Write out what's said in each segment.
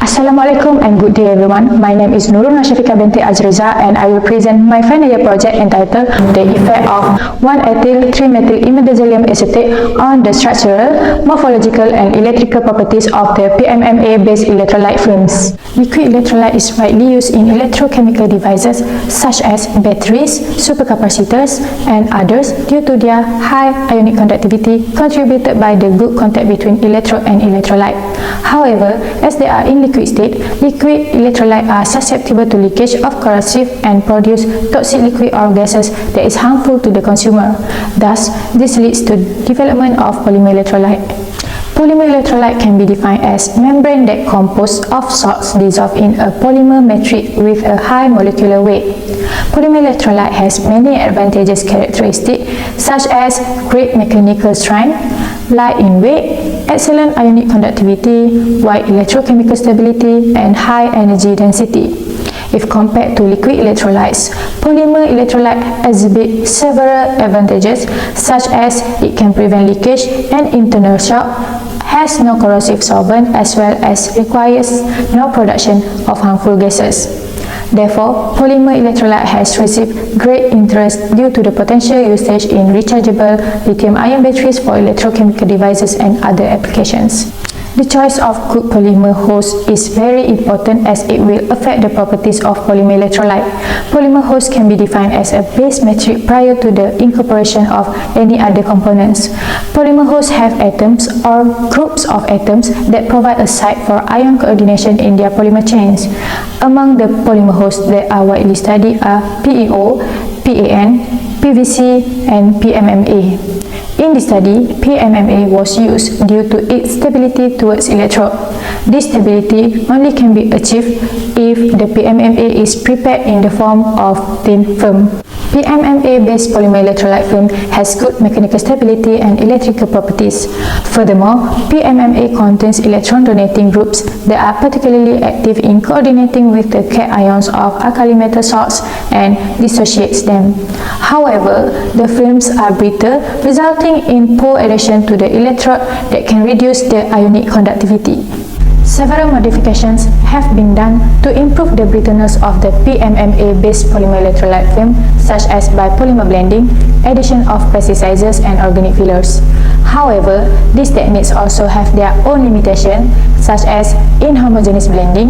Assalamualaikum and good day everyone. My name is Nurul Nashifika binti Ajriza and I will present my final year project entitled The Effect of 1-ethyl-3-methyl-imidazolium acetate on the structural, morphological and electrical properties of the PMMA-based electrolyte films. Liquid electrolyte is widely used in electrochemical devices such as batteries, supercapacitors and others due to their high ionic conductivity contributed by the good contact between electrode and electrolyte. However, as they are in liquid state, liquid electrolytes are susceptible to leakage of corrosive and produce toxic liquid or gases that is harmful to the consumer. Thus, this leads to development of polymer electrolyte. Polymer electrolyte can be defined as membrane that composed of salts dissolved in a polymer matrix with a high molecular weight. Polymer electrolyte has many advantageous characteristics such as great mechanical strength, light in weight, excellent ionic conductivity, wide electrochemical stability, and high energy density. If compared to liquid electrolytes, polymer electrolyte exhibit several advantages such as it can prevent leakage and internal shock, has no corrosive solvent as well as requires no production of harmful gases. Therefore, polymer electrolyte has received great interest due to the potential usage in rechargeable lithium-ion batteries for electrochemical devices and other applications. The choice of good polymer host is very important as it will affect the properties of polymer electrolyte. Polymer host can be defined as a base matrix prior to the incorporation of any other components. Polymer hosts have atoms or groups of atoms that provide a site for ion coordination in their polymer chains. Among the polymer hosts that are widely studied are PEO, PAN, PVC, and PMMA. In the study, PMMA was used due to its stability towards electrode. This stability only can be achieved if the PMMA is prepared in the form of thin film. PMMA-based polymer electrolyte film has good mechanical stability and electrical properties. Furthermore, PMMA contains electron-donating groups that are particularly active in coordinating with the cations of alkali metal salts and dissociates them. However, the films are brittle, resulting in poor adhesion to the electrode that can reduce the ionic conductivity. Several modifications have been done to improve the brittleness of the PMMA-based polymer electrolyte film, such as by polymer blending, addition of plasticizers and organic fillers. However, these techniques also have their own limitations, such as inhomogeneous blending,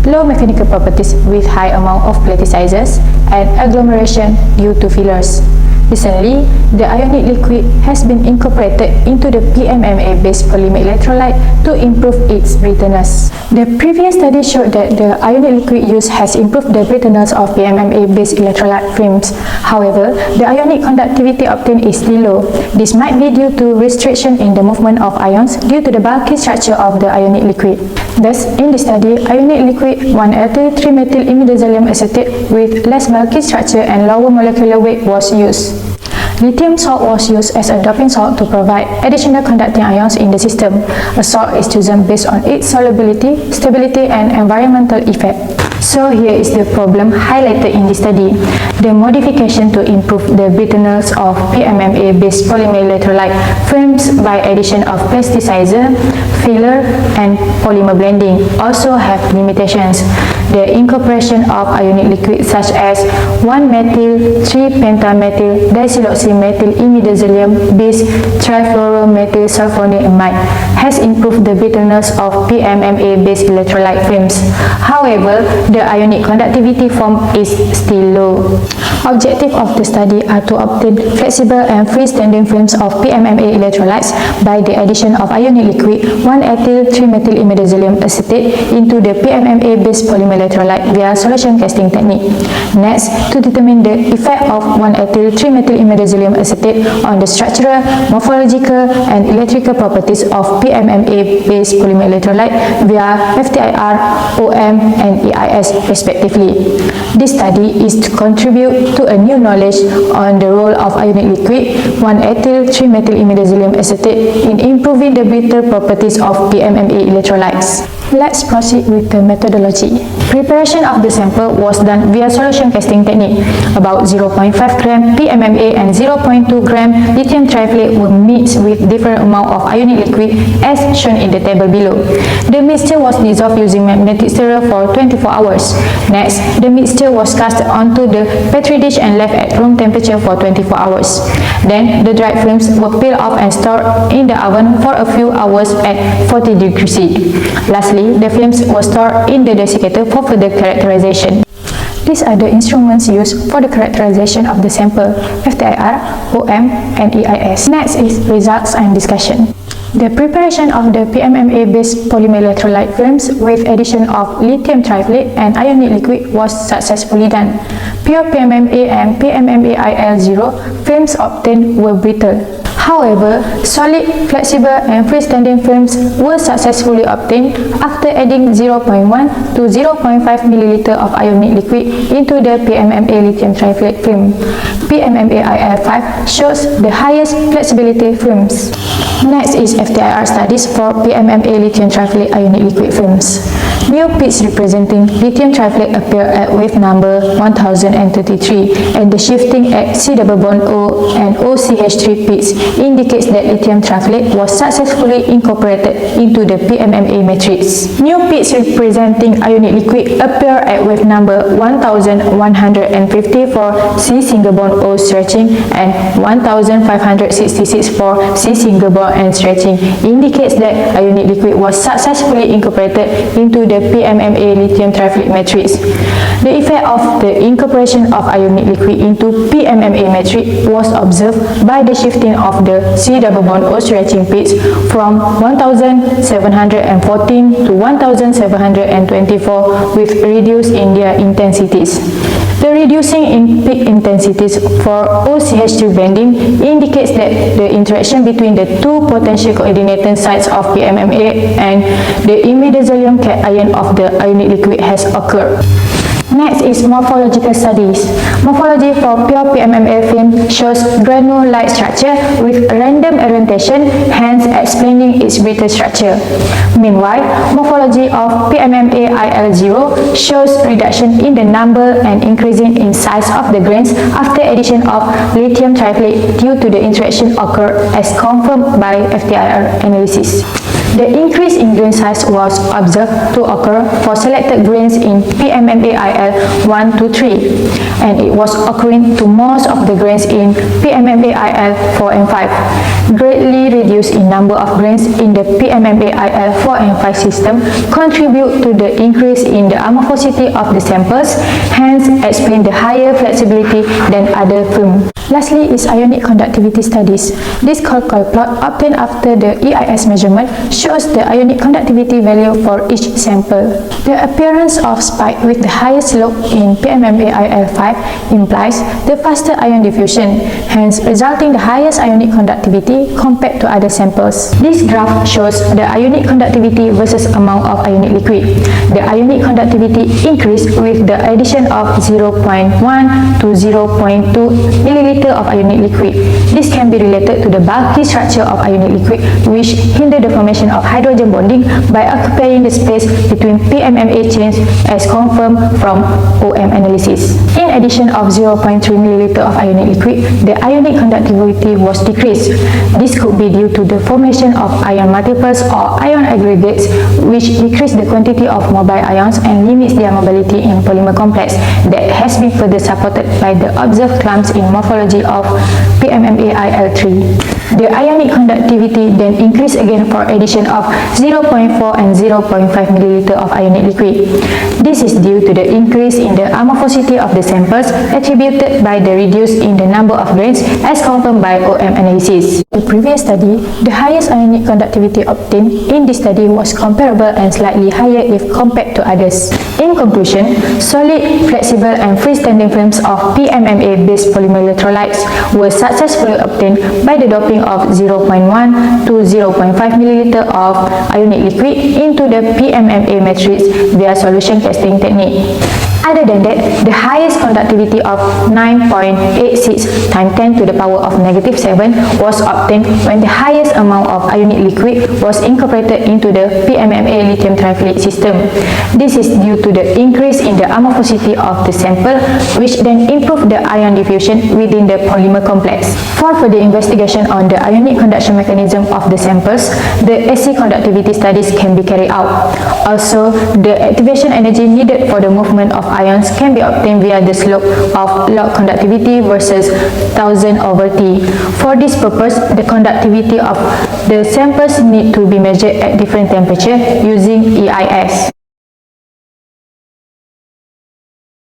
low mechanical properties with high amount of plasticizers, and agglomeration due to fillers. Recently, the ionic liquid has been incorporated into the PMMA-based polymer electrolyte to improve its brittleness. The previous study showed that the ionic liquid used has improved the brittleness of PMMA-based electrolyte films. However, the ionic conductivity obtained is still low. This might be due to restriction in the movement of ions due to the bulky structure of the ionic liquid. Thus, in the study, ionic liquid 1-ethyl-3-methyl-imidazolium acetate with less bulky structure and lower molecular weight was used. Lithium salt was used as a doping salt to provide additional conducting ions in the system. A salt is chosen based on its solubility, stability, and environmental effect. So here is the problem highlighted in this study. The modification to improve the brittleness of PMMA-based polymer electrolyte films by addition of plasticizer, filler, and polymer blending also have limitations. The incorporation of ionic liquids such as 1-methyl-3-pentamethyl disulfoxymethyl-imidazolium-based trifluoromethylsulfonamide has improved the brittleness of PMMA-based electrolyte films. However, the ionic conductivity form is still low. Objective of the study are to obtain flexible and freestanding films of PMMA electrolytes by the addition of ionic liquid 1-ethyl-3-methyl-imidazolium acetate into the PMMA-based polymer electrolyte via solution casting technique. Next, to determine the effect of 1-ethyl-3-methyl-imidazolium acetate on the structural, morphological, and electrical properties of PMMA-based polymer electrolyte via FTIR, OM, and EIS respectively. This study is to contribute to a new knowledge on the role of ionic liquid 1-ethyl-3-methyl-imidazolium acetate in improving the brittle properties of PMMA electrolytes. Let's proceed with the methodology. Preparation of the sample was done via solution casting technique. About 0.5 gram PMMA and 0.2 gram lithium triflate were mixed with different amount of ionic liquid as shown in the table below. The mixture was dissolved using magnetic stirrer for 24 hours. Next, the mixture was cast onto the petri dish and left at room temperature for 24 hours. Then, the dried films were peeled off and stored in the oven for a few hours at 40 degrees C. Lastly, the films were stored in the desiccator for further characterization. These are the instruments used for the characterization of the sample: FTIR, OM, and EIS. Next is results and discussion. The preparation of the PMMA-based polymer electrolyte films with addition of lithium triflate and ionic liquid was successfully done. Pure PMMA and PMMA-IL0 films obtained were brittle. However, solid, flexible, and freestanding films were successfully obtained after adding 0.1 to 0.5 ml of ionic liquid into the PMMA lithium triflate film. PMMA-IL5 shows the highest flexibility films. Next is FTIR studies for PMMA lithium triflate ionic liquid films. New pits representing lithium triflate appear at wave number 1033, and the shifting at C double bond O and OCH3 pits indicates that lithium triflate was successfully incorporated into the PMMA matrix. New pits representing ionic liquid appear at wave number 1150 for C single bond O stretching and 1566 for C single bond N stretching, indicates that ionic liquid was successfully incorporated into the PMMA lithium triflate matrix. The effect of the incorporation of ionic liquid into PMMA matrix was observed by the shifting of the C double bond O stretching pits from 1714 to 1724 with reduced in their intensities. The reducing in peak intensities for OCH2 bending indicates that the interaction between the two potential coordinating sites of PMMA and the imidazolium cation of the ionic liquid has occurred. Next is morphological studies. Morphology for pure PMMA film shows granule-like structure with random orientation, hence explaining its brittle structure. Meanwhile, morphology of PMMA-IL0 shows reduction in the number and increasing in size of the grains after addition of lithium triflate due to the interaction occurred as confirmed by FTIR analysis. The increase in grain size was observed to occur for selected grains in PMMA-IL1 to 3, and it was occurring to most of the grains in PMMA-IL4 and 5. Greatly reduced in number of grains in the PMMA-IL4 and 5 system contribute to the increase in the amorphosity of the samples, hence explain the higher flexibility than other film. Lastly is ionic conductivity studies. This coil plot obtained after the EIS measurement shows the ionic conductivity value for each sample. The appearance of spike with the highest slope in PMMA-IL5 implies the faster ion diffusion, hence resulting the highest ionic conductivity compared to other samples. This graph shows the ionic conductivity versus amount of ionic liquid. The ionic conductivity increased with the addition of 0.1 to 0.2 ml of ionic liquid. This can be related to the bulky structure of ionic liquid, which hinder the formation of hydrogen bonding by occupying the space between PMMA chains as confirmed from OM analysis. In addition of 0.3 ml of ionic liquid, the ionic conductivity was decreased. This could be due to the formation of ion multiples or ion aggregates, which decrease the quantity of mobile ions and limits their mobility in polymer complex. That has been further supported by the observed clumps in morphology of PMMA-IL3. The ionic conductivity then increased again for addition of 0.4 and 0.5 ml of ionic liquid. This is due to the increase in the amorphosity of the samples attributed by the reduce in the number of grains as confirmed by OM analysis. In the previous study, the highest ionic conductivity obtained in this study was comparable and slightly higher if compared to others. In conclusion, solid, flexible, and freestanding films of PMMA-based polymer electrolytes were successfully obtained by the doping injecting of 0.1 to 0.5 milliliter of ionic liquid into the PMMA matrix via solution casting technique. Other than that, the highest conductivity of 9.86 times 10 to the power of negative 7 was obtained when the highest amount of ionic liquid was incorporated into the PMMA lithium triphthalate system. This is due to the increase in the amorphosity of the sample, which then improved the ion diffusion within the polymer complex. For further investigation on the ionic conduction mechanism of the samples, the AC conductivity studies can be carried out. Also, the activation energy needed for the movement of ions can be obtained via the slope of log conductivity versus 1000/T. For this purpose, the conductivity of the samples need to be measured at different temperature using EIS.